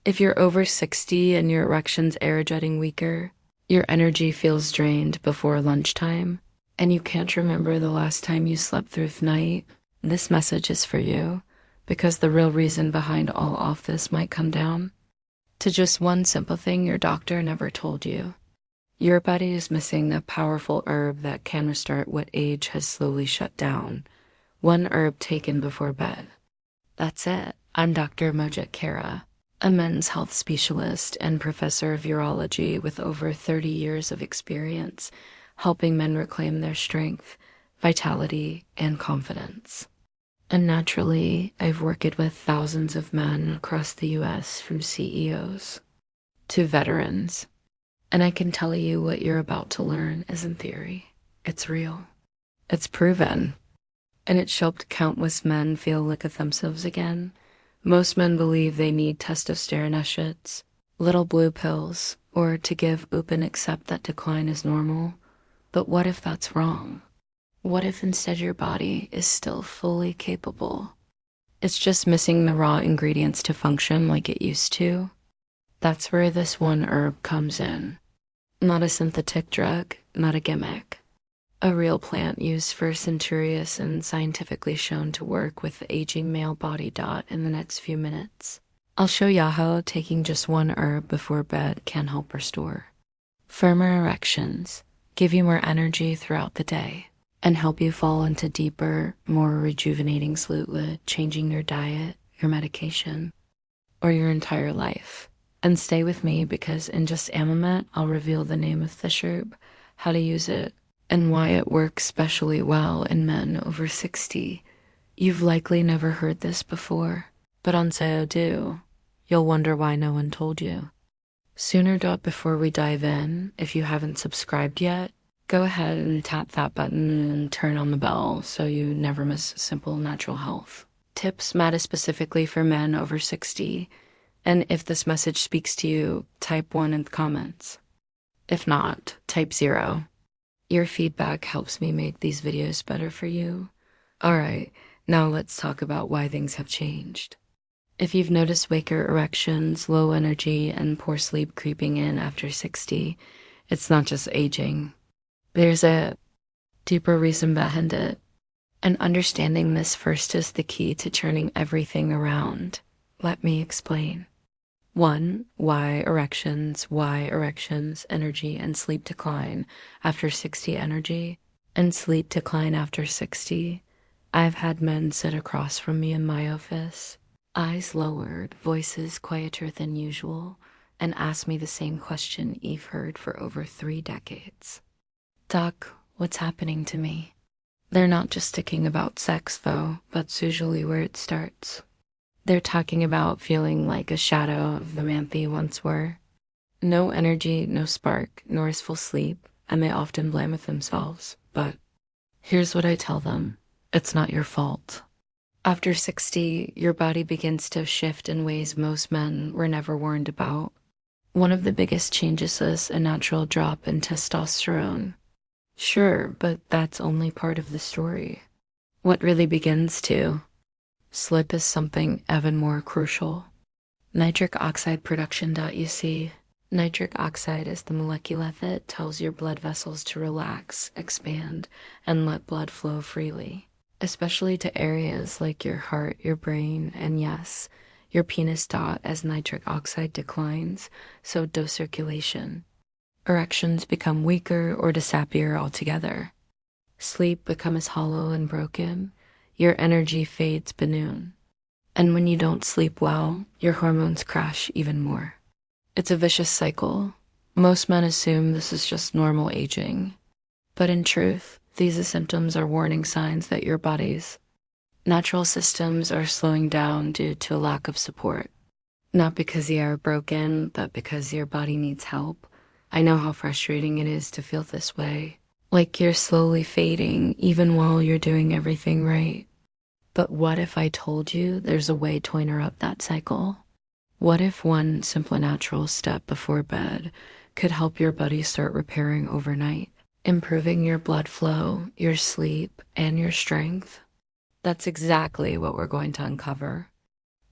If you're over 60 and your erections are getting weaker, your energy feels drained before lunchtime, and you can't remember the last time you slept through the night, this message is for you, because the real reason behind all of this might come down to just one simple thing your doctor never told you. Your body is missing a powerful herb that can restart what age has slowly shut down. One herb taken before bed. That's it. I'm Dr. Mojit Kara, a men's health specialist and professor of urology with over 30 years of experience helping men reclaim their strength, vitality, and confidence. And naturally, I've worked with thousands of men across the US, from CEOs to veterans. And I can tell you what you're about to learn isn't theory. It's real. It's proven. And it's helped countless men feel like themselves again. Most men believe they need testosterone shots, little blue pills, or to give up and accept that decline is normal. But what if that's wrong? What if instead your body is still fully capable? It's just missing the raw ingredients to function like it used to. That's where this one herb comes in. Not a synthetic drug, not a gimmick. A real plant used for centuries and scientifically shown to work with the aging male body dot in the next few minutes. I'll show you how taking just one herb before bed can help restore firmer erections, give you more energy throughout the day, and help you fall into deeper, more rejuvenating sleep with changing your diet, your medication, or your entire life. And stay with me because in just a moment, I'll reveal the name of this herb, how to use it, and why it works especially well in men over 60. You've likely never heard this before, but on say do, you'll wonder why no one told you. Sooner before we dive in, if you haven't subscribed yet, go ahead and tap that button and turn on the bell so you never miss simple natural health tips matter specifically for men over 60. And if this message speaks to you, type 1 in the comments. If not, type 0. Your feedback helps me make these videos better for you. Alright, now let's talk about why things have changed. If you've noticed weaker erections, low energy, and poor sleep creeping in after 60, it's not just aging. There's a deeper reason behind it. And understanding this first is the key to turning everything around. Let me explain. 1. Why erections, energy, and sleep decline after 60 energy, and sleep decline after 60. I've had men sit across from me in my office, eyes lowered, voices quieter than usual, and ask me the same question Eve heard for over 3 decades. Doc, what's happening to me? They're not just sticking about sex though, that's usually where it starts. They're talking about feeling like a shadow of the man they once were. No energy, no spark, nor restful sleep, and they often blame it themselves. But here's what I tell them. It's not your fault. After 60, your body begins to shift in ways most men were never warned about. One of the biggest changes is a natural drop in testosterone. Sure, but that's only part of the story. What really begins to slip is something even more crucial. Nitric oxide production. You see, nitric oxide is the molecule that tells your blood vessels to relax, expand, and let blood flow freely, especially to areas like your heart, your brain, and yes, your penis. As nitric oxide declines, so does circulation. Erections become weaker or disappear altogether. Sleep becomes hollow and broken. Your energy fades beneath. And when you don't sleep well, your hormones crash even more. It's a vicious cycle. Most men assume this is just normal aging. But in truth, these symptoms are warning signs that your body's natural systems are slowing down due to a lack of support. Not because you are broken, but because your body needs help. I know how frustrating it is to feel this way. Like you're slowly fading, even while you're doing everything right. But what if I told you there's a way to interrupt that cycle? What if one simple natural step before bed could help your body start repairing overnight, improving your blood flow, your sleep, and your strength? That's exactly what we're going to uncover.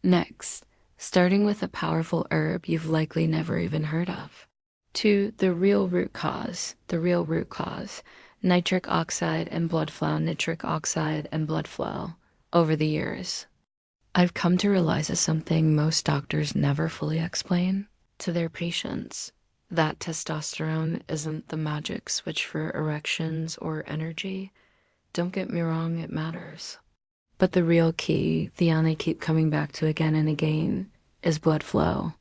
Next, starting with a powerful herb you've likely never even heard of, to the real root cause, nitric oxide and blood flow, nitric oxide and blood flow. Over the years, I've come to realize is something most doctors never fully explain to their patients, that testosterone isn't the magic switch for erections or energy. Don't get me wrong, it matters. But the real key, the one I keep coming back to again and again, is blood flow.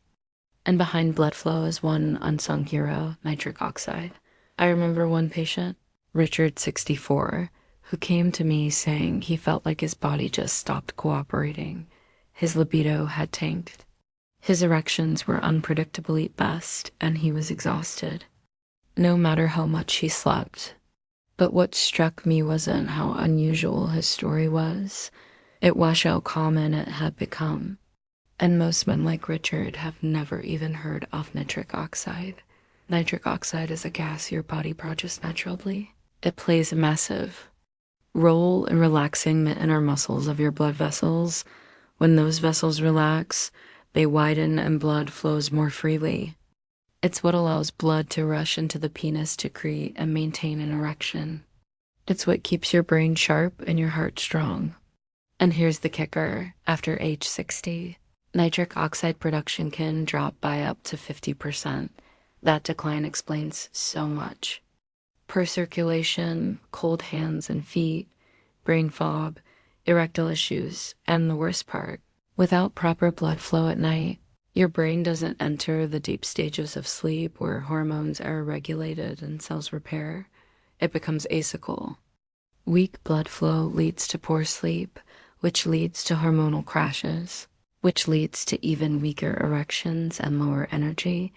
And behind blood flow is one unsung hero, nitric oxide. I remember one patient, Richard, 64, who came to me saying he felt like his body just stopped cooperating. His libido had tanked. His erections were unpredictable at best, and he was exhausted, no matter how much he slept. But what struck me wasn't how unusual his story was. It was how common it had become. And most men like Richard have never even heard of nitric oxide. Nitric oxide is a gas your body produces naturally. It plays a massive role in relaxing the inner muscles of your blood vessels. When those vessels relax, they widen and blood flows more freely. It's what allows blood to rush into the penis to create and maintain an erection. It's what keeps your brain sharp and your heart strong. And here's the kicker. After age 60, nitric oxide production can drop by up to 50%. That decline explains so much. Poor circulation, cold hands and feet, brain fog, erectile issues, and the worst part, without proper blood flow at night, your brain doesn't enter the deep stages of sleep where hormones are regulated and cells repair. It becomes acyclical. Weak blood flow leads to poor sleep, which leads to hormonal crashes, which leads to even weaker erections and lower energy.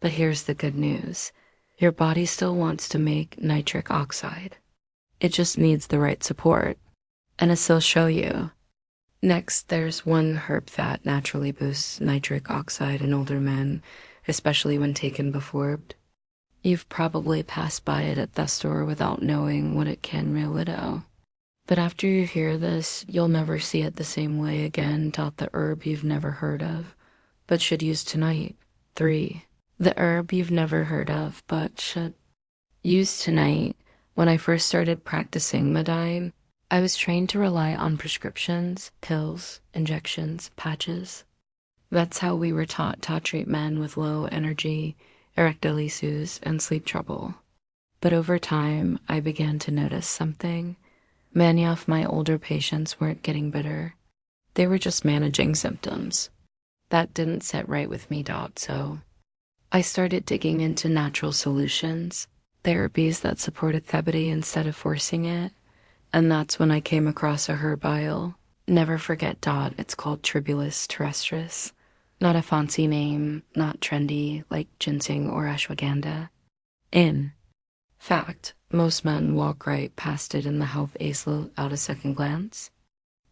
But here's the good news. Your body still wants to make nitric oxide. It just needs the right support. And as I'll show you. Next, there's one herb that naturally boosts nitric oxide in older men, especially when taken before. You've probably passed by it at the store without knowing what it can really. But after you hear this, you'll never see it the same way again. Taught the herb you've never heard of, but should use tonight. 3. The herb you've never heard of, but should use tonight. When I first started practicing bedtime, I was trained to rely on prescriptions, pills, injections, patches. That's how we were taught to treat men with low energy, erectile issues, and sleep trouble. But over time, I began to notice something. Many of my older patients weren't getting better. They were just managing symptoms. That didn't sit right with me, so I started digging into natural solutions, therapies that supported therapy instead of forcing it. And that's when I came across a Herbal. Never forget, it's called Tribulus terrestris. Not a fancy name, not trendy like ginseng or ashwagandha. In fact, most men walk right past it in the health aisle at a second glance.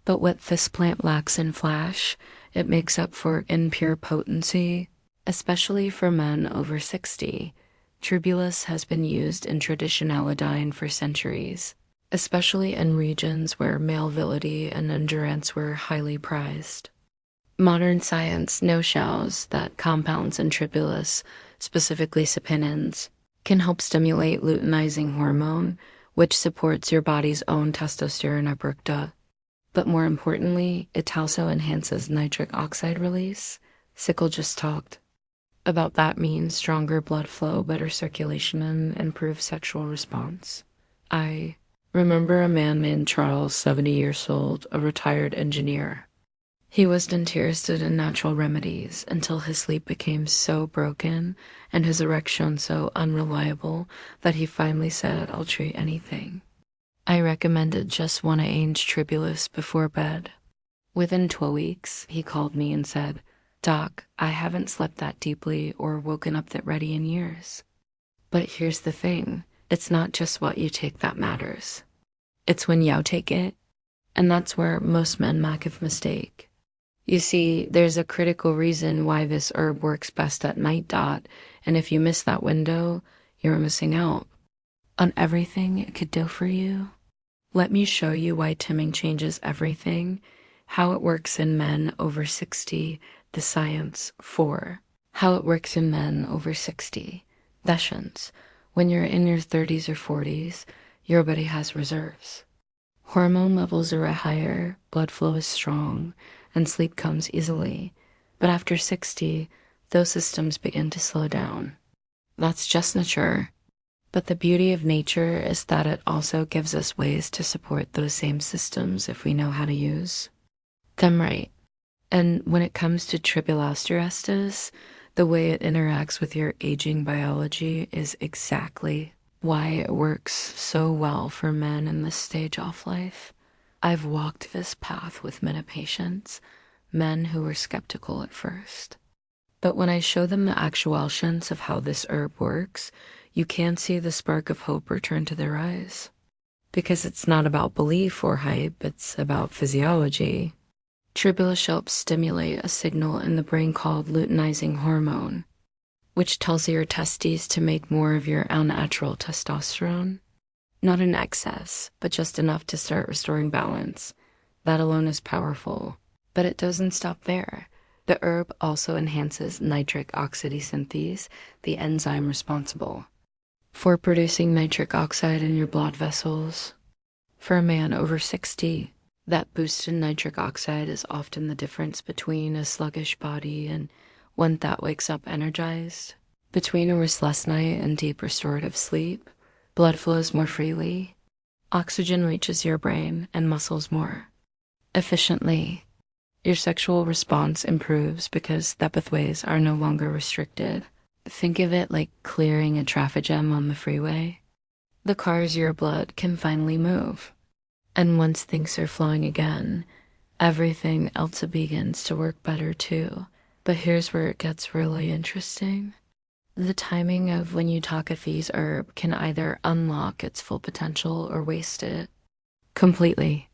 But what this plant lacks in flash, it makes up for in pure potency, especially for men over 60. Tribulus has been used in traditional iodine for centuries, especially in regions where male virility and endurance were highly prized. Modern science now shows that compounds in tribulus, specifically saponins, can help stimulate luteinizing hormone, which supports your body's own testosterone uptake. But more importantly, it also enhances nitric oxide release. Sickle just talked about that means stronger blood flow, better circulation, and improved sexual response. I remember a man named Charles, 70 years old, a retired engineer. He was interested in natural remedies until his sleep became so broken and his erection so unreliable that he finally said, I'll treat anything. I recommended just one ounce tribulus before bed. Within 12 weeks, he called me and said, Doc, I haven't slept that deeply or woken up that ready in years. But here's the thing. It's not just what you take that matters. It's when you take it. And that's where most men make a mistake. You see, there's a critical reason why this herb works best at night, and if you miss that window, you're missing out on everything it could do for you. Let me show you why timming changes everything, how it works in men over 60, The science. 4. How it works in men over 60. Erections. When you're in your 30s or 40s, your body has reserves. Hormone levels are higher, blood flow is strong, and sleep comes easily. But after 60, those systems begin to slow down. That's just nature. But the beauty of nature is that it also gives us ways to support those same systems if we know how to use them right. And when it comes to tribulosterestis, the way it interacts with your aging biology is exactly why it works so well for men in this stage of life. I've walked this path with many patients, men who were skeptical at first. But when I show them the actualities of how this herb works, you can see the spark of hope return to their eyes. Because it's not about belief or hype, it's about physiology. Tribulus helps stimulate a signal in the brain called luteinizing hormone, which tells your testes to make more of your unnatural testosterone. Not in excess, but just enough to start restoring balance. That alone is powerful. But it doesn't stop there. The herb also enhances nitric oxide synthase, the enzyme responsible for producing nitric oxide in your blood vessels. For a man over 60, that boost in nitric oxide is often the difference between a sluggish body and one that wakes up energized. Between a restless night and deep restorative sleep, blood flows more freely. Oxygen reaches your brain and muscles more efficiently. Your sexual response improves because the pathways are no longer restricted. Think of it like clearing a traffic jam on the freeway. The cars your blood can finally move. And once things are flowing again, everything else begins to work better too. But here's where it gets really interesting. The timing of when you talk of these herb can either unlock its full potential or waste it completely.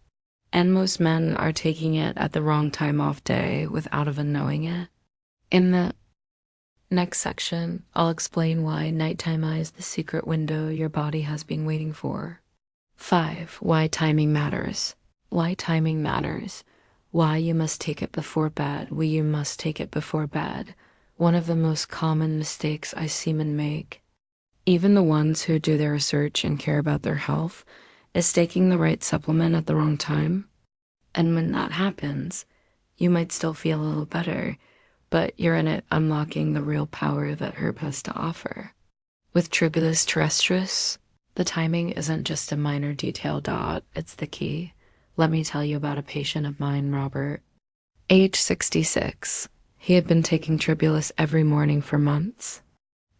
And most men are taking it at the wrong time of day without even knowing it. In the next section, I'll explain why nighttime is the secret window your body has been waiting for. 5. Why timing matters. Why timing matters. Why you must take it before bed. Why you must take it before bed. One of the most common mistakes I see men make, even the ones who do their research and care about their health, is taking the right supplement at the wrong time. And when that happens, you might still feel a little better, but you're in it unlocking the real power that herb has to offer. With Tribulus terrestris, the timing isn't just a minor detail dot, it's the key. Let me tell you about a patient of mine, Robert. Age 66. He had been taking Tribulus every morning for months.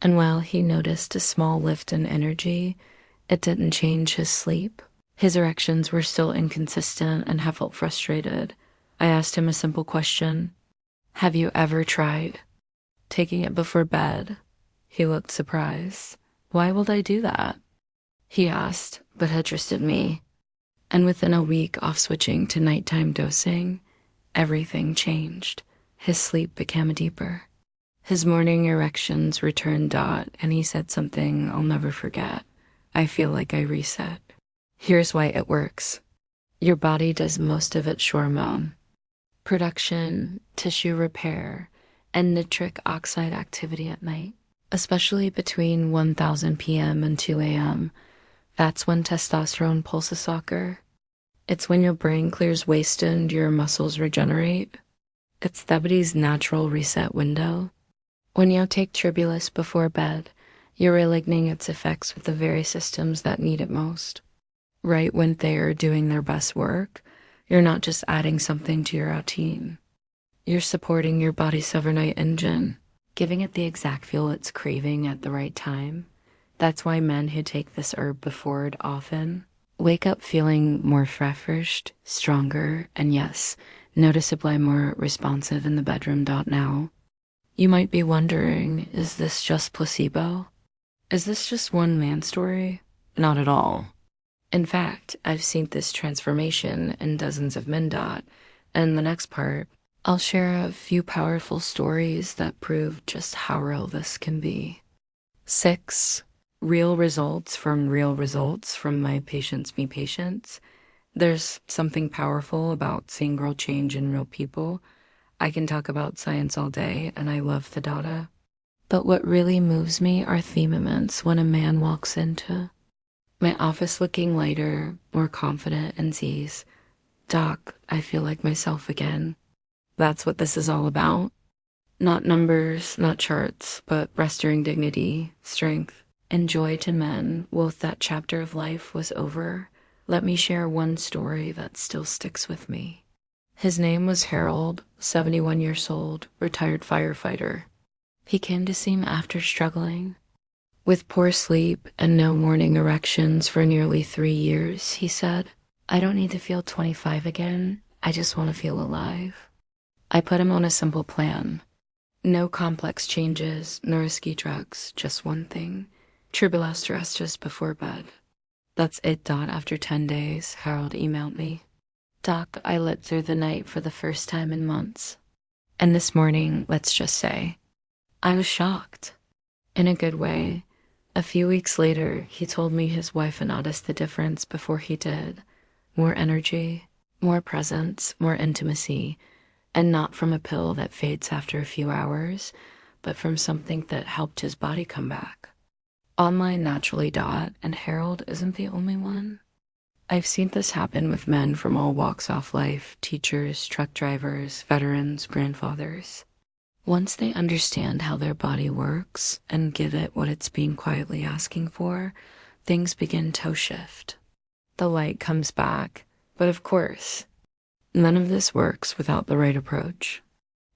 And while he noticed a small lift in energy, it didn't change his sleep. His erections were still inconsistent and have felt frustrated. I asked him a simple question. Have you ever tried taking it before bed? He looked surprised. Why would I do that? He asked, but had trusted me. And within a week of switching to nighttime dosing, everything changed. His sleep became deeper. His morning erections returned, and he said something I'll never forget. I feel like I reset. Here's why it works. Your body does most of its hormone production, tissue repair, and nitric oxide activity at night, especially between 1000 p.m. and 2 a.m. That's when testosterone pulses occur. It's when your brain clears waste and your muscles regenerate. It's the body's natural reset window. When you take Tribulus before bed, you're aligning its effects with the very systems that need it most. Right when they are doing their best work, you're not just adding something to your routine. You're supporting your body's overnight engine, giving it the exact fuel it's craving at the right time. That's why men who take this herb before it often wake up feeling more refreshed, stronger, and yes, noticeably more responsive in the bedroom. Now, you might be wondering, is this just placebo? Is this just one man's story? Not at all. In fact, I've seen this transformation in dozens of men. And in the next part, I'll share a few powerful stories that prove just how real this can be. 6. Real results from my patients, me patients. There's something powerful about seeing real change in real people. I can talk about science all day, and I love the data. But what really moves me are the moments when a man walks into my office looking lighter, more confident, and sees, "Doc, I feel like myself again." That's what this is all about. Not numbers, not charts, but restoring dignity, strength, and joy to men. If that chapter of life was over, let me share one story that still sticks with me. His name was Harold, 71 years old, retired firefighter. He came to see me after struggling with poor sleep and no morning erections for nearly 3 years. He said, "I don't need to feel 25 again. I just want to feel alive." I put him on a simple plan. No complex changes, no risky drugs, just one thing. Tribulus just before bed. That's it. After 10 days, Harold emailed me. "Doc, I lit through the night for the first time in months. And this morning, let's just say, I was shocked. In a good way. A few weeks later, he told me his wife had noticed the difference before he did. More energy, more presence, more intimacy, and not from a pill that fades after a few hours, but from something that helped his body come back. Online naturally. And Harold isn't the only one. I've seen this happen with men from all walks of life, teachers, truck drivers, veterans, grandfathers. Once they understand how their body works and give it what it's been quietly asking for, things begin to shift. The light comes back, but of course, none of this works without the right approach.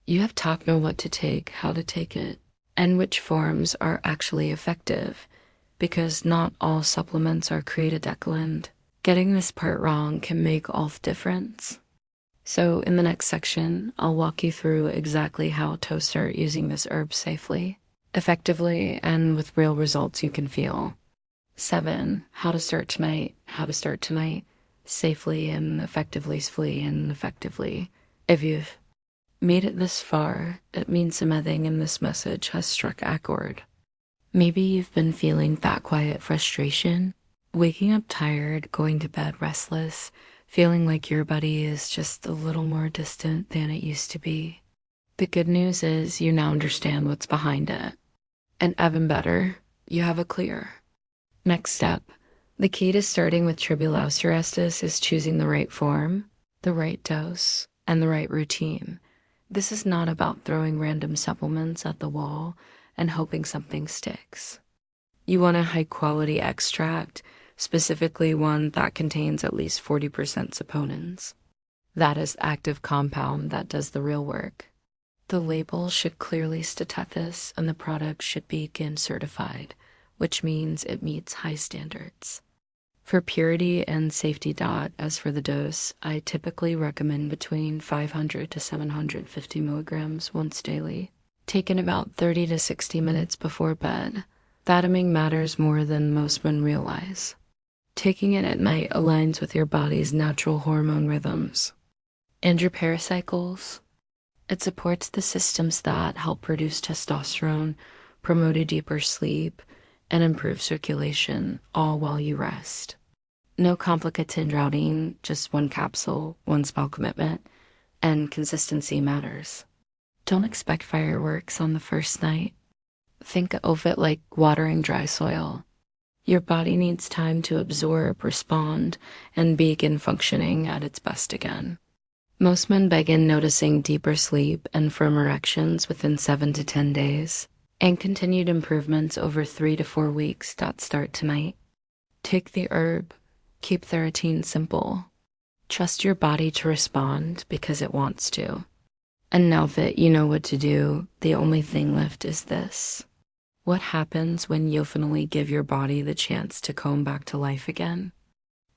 You have to know what to take, how to take it, and which forms are actually effective, because not all supplements are created equivalent. Getting this part wrong can make all the difference. So in the next section, I'll walk you through exactly how to start using this herb safely, effectively, and with real results you can feel. 7. How to start tonight. How to start tonight safely and effectively. If you've made it this far, it means something in this message has struck a chord. Maybe you've been feeling that quiet frustration, waking up tired, going to bed restless, feeling like your body is just a little more distant than it used to be. The good news is you now understand what's behind it. And even better, you have a clear next step. The key to starting with Tribulus is choosing the right form, the right dose, and the right routine. This is not about throwing random supplements at the wall and hoping something sticks. You want a high-quality extract, specifically one that contains at least 40% saponins. That is active compound that does the real work. The label should clearly state this, and the product should be again certified, which means it meets high standards. For purity and safety. As for the dose, I typically recommend between 500 to 750 milligrams once daily, taken about 30 to 60 minutes before bed. Timing matters more than most men realize. Taking it at night aligns with your body's natural hormone rhythms and your pericycles. It supports the systems that help produce testosterone, promote a deeper sleep, and improve circulation, all while you rest. No complicated routing, just one capsule, one small commitment, and consistency matters. Don't expect fireworks on the first night. Think of it like watering dry soil. Your body needs time to absorb, respond, and begin functioning at its best again. Most men begin noticing deeper sleep and firm erections within 7 to 10 days, and continued improvements over 3 to 4 weeks. Start tonight. Take the herb. Keep the routine simple. Trust your body to respond because it wants to. And now that you know what to do, the only thing left is this. What happens when you finally give your body the chance to come back to life again?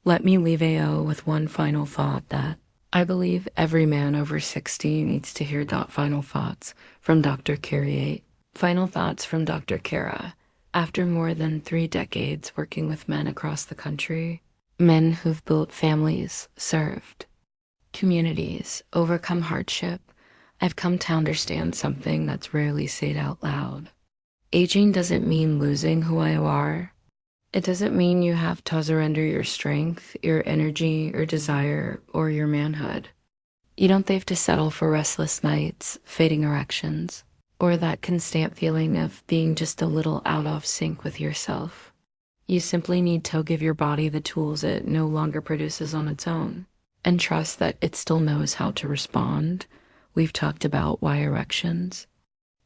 Let me leave AO with one final thought that I believe every man over 60 needs to hear. Final thoughts from Dr. Carriate. Final thoughts from Dr. Kara. After more than 3 decades working with men across the country, men who've built families, served communities, overcome hardship, I've come to understand something that's rarely said out loud. Aging doesn't mean losing who you are. It doesn't mean you have to surrender your strength, your energy, your desire, or your manhood. You don't have to settle for restless nights, fading erections, or that constant feeling of being just a little out of sync with yourself. You simply need to give your body the tools it no longer produces on its own, and trust that it still knows how to respond. We've talked about why erections,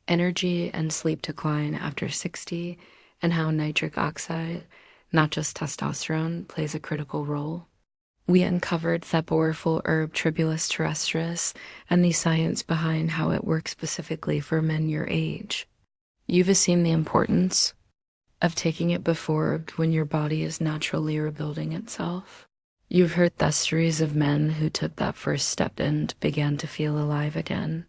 energy and sleep decline after 60, and how nitric oxide, not just testosterone, plays a critical role. We uncovered the powerful herb Tribulus terrestris and the science behind how it works specifically for men your age. You've seen the importance of taking it before when your body is naturally rebuilding itself. You've heard the stories of men who took that first step and began to feel alive again.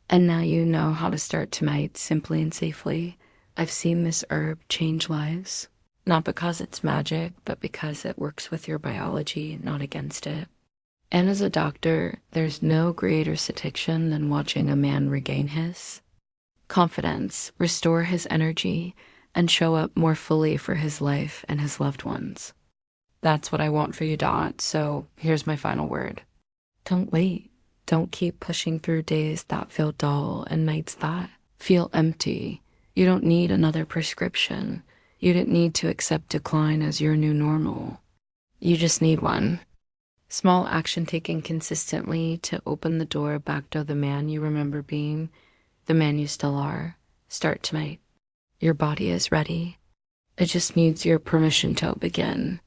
And now you know how to start tonight simply and safely. I've seen this herb change lives, not because it's magic, but because it works with your biology, not against it. And as a doctor, there's no greater satisfaction than watching a man regain his confidence, restore his energy, and show up more fully for his life and his loved ones. That's what I want for you, Dot. So here's my final word. Don't wait. Don't keep pushing through days that feel dull and nights that feel empty. You don't need another prescription. You didn't need to accept decline as your new normal. You just need one. Small action taken consistently to open the door back to the man you remember being, the man you still are. Start tonight. Your body is ready. It just needs your permission to begin.